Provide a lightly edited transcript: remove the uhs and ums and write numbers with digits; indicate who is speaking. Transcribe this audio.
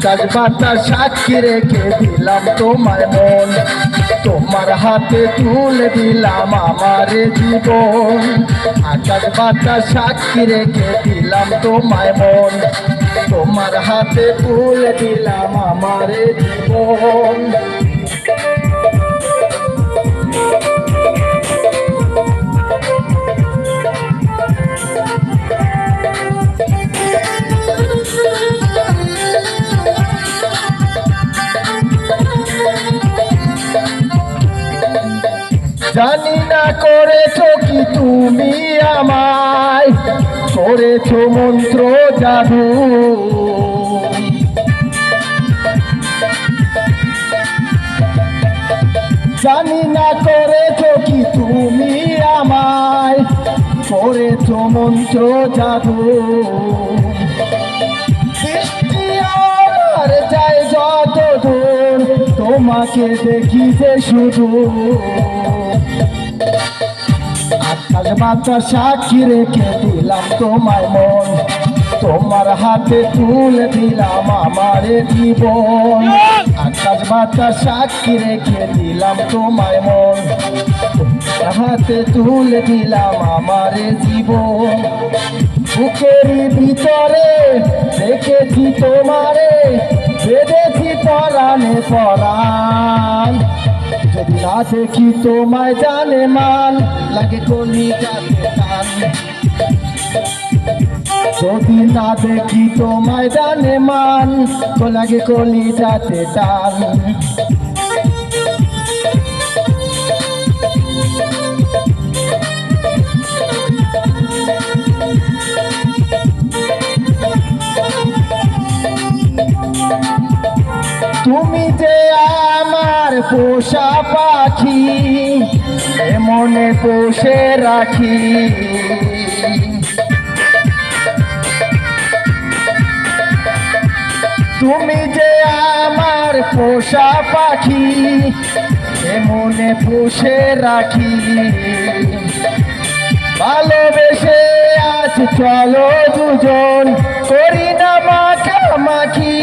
Speaker 1: আকাশ বাতাস সাক্ষী রেখে দিলাম তোমার মন, তোমার হাতে তুলে দিলাম আমার জীবন। আকাশ বাতাস সাক্ষী রেখে দিলাম তোমায় মন, তোমার হাতে তুলে দিলাম আমার জীবন। জানি না করেছো কি তুমি আমায়, করেছো মন্ত্র জাদু। জানি না করেছো কি তুমি আমায়, করেছো মন্ত্র জাদু। দৃষ্টি আমার যায় যত দূর, তোমাকে দেখি যে শুধু। আকাশ বাতাস সাক্ষী রেখে দিলাম তোমায় মন, তোমার হাতে তুলে দিলাম আমার জীবন। আকাশ বাতাস সাক্ষী রেখে দিলাম তোমায় মন, তোমার হাতে তুলে দিলাম আমার জীবন। বুকেরই ভিতরে দেখেছি তোমারে, বেঁধেছি পরাণে পরাণ। যদি না দেখি তোমায় জানে মান, লাগে কলিজাতে টান। যদি না দেখি তোমায় জানে মান, তো লাগে কলিজাতে টান। তুমি যে আমার পোষা পাখি, মনে পোষে রাখি। তুমি যে আমার পোষা পাখি, মনে পোষে রাখি। ভালোবেসে আজ চলো দুজন, করি না মাখামাখি।